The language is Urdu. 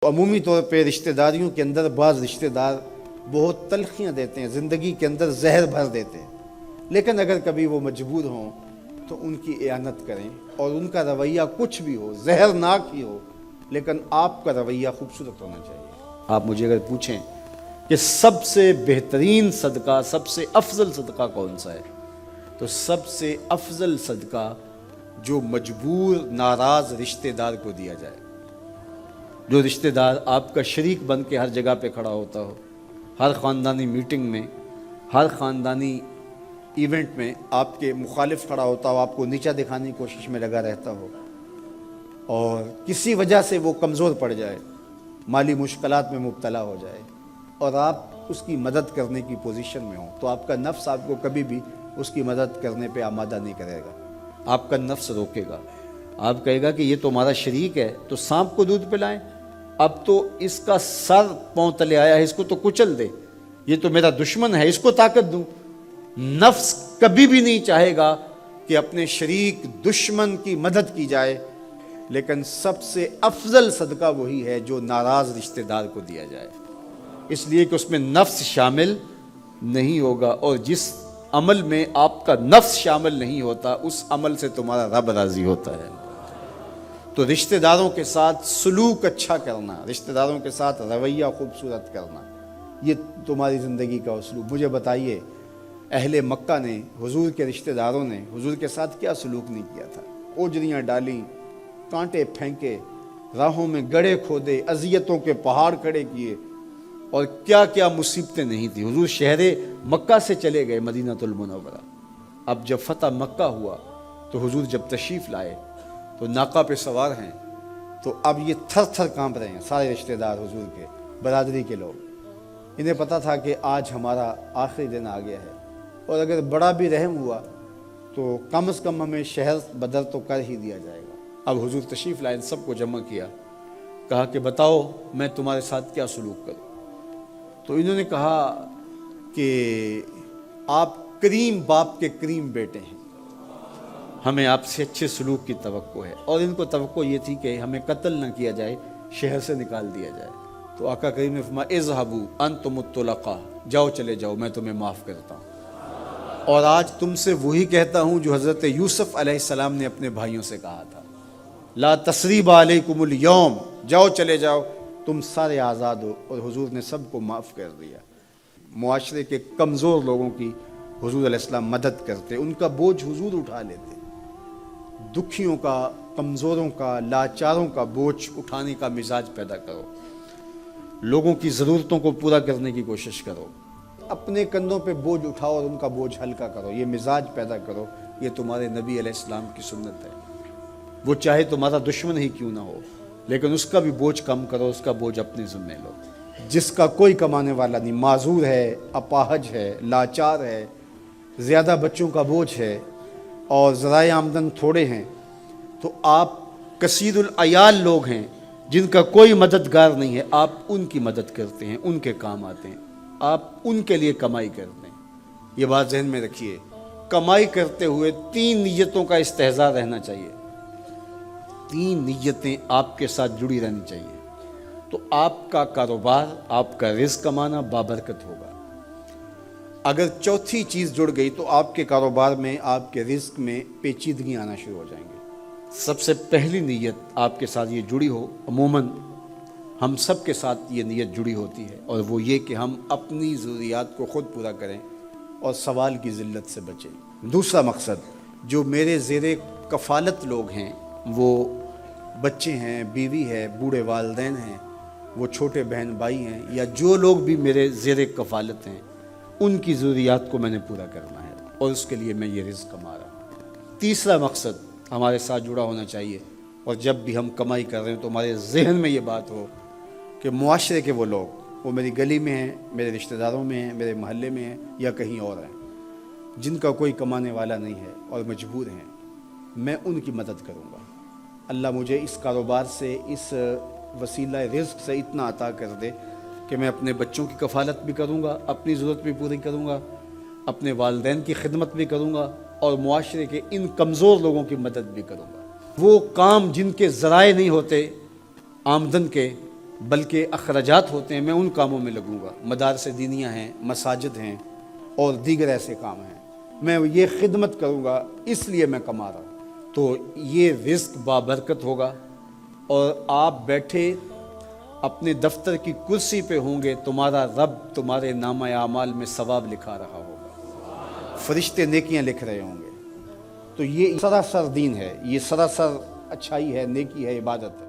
عمومی طور پہ رشتہ داریوں کے اندر بعض رشتہ دار بہت تلخیاں دیتے ہیں، زندگی کے اندر زہر بھر دیتے ہیں، لیکن اگر کبھی وہ مجبور ہوں تو ان کی اعانت کریں، اور ان کا رویہ کچھ بھی ہو، زہرناک ہی ہو، لیکن آپ کا رویہ خوبصورت ہونا چاہیے۔ آپ مجھے اگر پوچھیں کہ سب سے بہترین صدقہ، سب سے افضل صدقہ کون سا ہے، تو سب سے افضل صدقہ جو مجبور ناراض رشتہ دار کو دیا جائے، جو رشتہ دار آپ کا شریک بن کے ہر جگہ پہ کھڑا ہوتا ہو، ہر خاندانی میٹنگ میں، ہر خاندانی ایونٹ میں آپ کے مخالف کھڑا ہوتا ہو، آپ کو نیچا دکھانے کی کوشش میں لگا رہتا ہو، اور کسی وجہ سے وہ کمزور پڑ جائے، مالی مشکلات میں مبتلا ہو جائے، اور آپ اس کی مدد کرنے کی پوزیشن میں ہوں، تو آپ کا نفس آپ کو کبھی بھی اس کی مدد کرنے پہ آمادہ نہیں کرے گا۔ آپ کا نفس روکے گا، آپ کہے گا کہ یہ تو ہمارا شریک ہے، تو سانپ کو دودھ پلائیں، اب تو اس کا سر پاؤں تلے آیا ہے، اس کو تو کچل دے، یہ تو میرا دشمن ہے، اس کو طاقت دوں۔ نفس کبھی بھی نہیں چاہے گا کہ اپنے شریک دشمن کی مدد کی جائے، لیکن سب سے افضل صدقہ وہی ہے جو ناراض رشتہ دار کو دیا جائے، اس لیے کہ اس میں نفس شامل نہیں ہوگا، اور جس عمل میں آپ کا نفس شامل نہیں ہوتا اس عمل سے تمہارا رب راضی ہوتا ہے۔ تو رشتہ داروں کے ساتھ سلوک اچھا کرنا، رشتہ داروں کے ساتھ رویہ خوبصورت کرنا، یہ تمہاری زندگی کا اسلوب۔ مجھے بتائیے اہل مکہ نے، حضور کے رشتہ داروں نے حضور کے ساتھ کیا سلوک نہیں کیا تھا؟ اوجریاں ڈالیں، کانٹے پھینکے، راہوں میں گڑھے کھودے، اذیتوں کے پہاڑ کھڑے کیے، اور کیا کیا مصیبتیں نہیں تھی۔ حضور شہر مکہ سے چلے گئے مدینہ المنورہ۔ اب جب فتح مکہ ہوا تو حضور جب تشریف لائے تو ناقہ پہ سوار ہیں، تو اب یہ تھر تھر کانپ رہے ہیں سارے رشتہ دار حضور کے، برادری کے لوگ۔ انہیں پتہ تھا کہ آج ہمارا آخری دن آ گیا ہے، اور اگر بڑا بھی رحم ہوا تو کم از کم ہمیں شہر بدر تو کر ہی دیا جائے گا۔ اب حضور تشریف لائے، سب کو جمع کیا، کہا کہ بتاؤ میں تمہارے ساتھ کیا سلوک کروں؟ تو انہوں نے کہا کہ آپ کریم باپ کے کریم بیٹے ہیں، ہمیں آپ سے اچھے سلوک کی توقع ہے، اور ان کو توقع یہ تھی کہ ہمیں قتل نہ کیا جائے، شہر سے نکال دیا جائے۔ تو آقا کریم نے فرمایا اذهبوا انتم الطلقاء، جاؤ چلے جاؤ، میں تمہیں معاف کرتا ہوں۔ اور آج تم سے وہی کہتا ہوں جو حضرت یوسف علیہ السلام نے اپنے بھائیوں سے کہا تھا، لا تثریب علیکم اليوم، جاؤ چلے جاؤ، تم سارے آزاد ہو۔ اور حضور نے سب کو معاف کر دیا۔ معاشرے کے کمزور لوگوں کی حضور علیہ السلام مدد کرتے، ان کا بوجھ حضور اٹھا لیتے۔ دکھیوں کا، کمزوروں کا، لاچاروں کا بوجھ اٹھانے کا مزاج پیدا کرو، لوگوں کی ضرورتوں کو پورا کرنے کی کوشش کرو، اپنے کندھوں پہ بوجھ اٹھاؤ اور ان کا بوجھ ہلکا کرو، یہ مزاج پیدا کرو۔ یہ تمہارے نبی علیہ السلام کی سنت ہے۔ وہ چاہے تمہارا دشمن ہی کیوں نہ ہو، لیکن اس کا بھی بوجھ کم کرو، اس کا بوجھ اپنے ذمہ لو۔ جس کا کوئی کمانے والا نہیں، معذور ہے، اپاہج ہے، لاچار ہے، زیادہ بچوں کا بوجھ ہے، اور ذرائع آمدن تھوڑے ہیں، تو آپ کثیر العیال لوگ ہیں جن کا کوئی مددگار نہیں ہے، آپ ان کی مدد کرتے ہیں، ان کے کام آتے ہیں، آپ ان کے لیے کمائی کرتے ہیں۔ یہ بات ذہن میں رکھیے، کمائی کرتے ہوئے 3 نیتوں کا استحضار رہنا چاہیے، 3 نیتیں آپ کے ساتھ جڑی رہنی چاہیے، تو آپ کا کاروبار، آپ کا رزق کمانا بابرکت ہوگا۔ اگر چوتھی چیز جڑ گئی تو آپ کے کاروبار میں، آپ کے رزق میں پیچیدگی آنا شروع ہو جائیں گے۔ سب سے پہلی نیت آپ کے ساتھ یہ جڑی ہو، عموماً ہم سب کے ساتھ یہ نیت جڑی ہوتی ہے، اور وہ یہ کہ ہم اپنی ضروریات کو خود پورا کریں اور سوال کی ذلت سے بچیں۔ دوسرا مقصد، جو میرے زیر کفالت لوگ ہیں، وہ بچے ہیں، بیوی ہے، بوڑھے والدین ہیں، وہ چھوٹے بہن بھائی ہیں، یا جو لوگ بھی میرے زیر کفالت ہیں، ان کی ضروریات کو میں نے پورا کرنا ہے، اور اس کے لیے میں یہ رزق کما رہا ہوں۔ تیسرا مقصد ہمارے ساتھ جڑا ہونا چاہیے، اور جب بھی ہم کمائی کر رہے ہیں تو ہمارے ذہن میں یہ بات ہو کہ معاشرے کے وہ لوگ، وہ میری گلی میں ہیں، میرے رشتہ داروں میں ہیں، میرے محلے میں ہیں، یا کہیں اور ہیں، جن کا کوئی کمانے والا نہیں ہے اور مجبور ہیں، میں ان کی مدد کروں گا۔ اللہ مجھے اس کاروبار سے، اس وسیلہ رزق سے اتنا عطا کر دے کہ میں اپنے بچوں کی کفالت بھی کروں گا، اپنی ضرورت بھی پوری کروں گا، اپنے والدین کی خدمت بھی کروں گا، اور معاشرے کے ان کمزور لوگوں کی مدد بھی کروں گا۔ وہ کام جن کے ذرائع نہیں ہوتے آمدن کے، بلکہ اخراجات ہوتے ہیں میں ان کاموں میں لگوں گا، مدارس دینیہ ہیں، مساجد ہیں اور دیگر ایسے کام ہیں، میں یہ خدمت کروں گا، اس لیے میں کما رہا ہوں۔ تو یہ رزق بابرکت ہوگا، اور آپ بیٹھے اپنے دفتر کی کرسی پہ ہوں گے، تمہارا رب تمہارے نامہ اعمال میں ثواب لکھا رہا ہوگا، فرشتے نیکیاں لکھ رہے ہوں گے۔ تو یہ سراسر دین ہے، یہ سراسر اچھائی ہے، نیکی ہے، عبادت ہے۔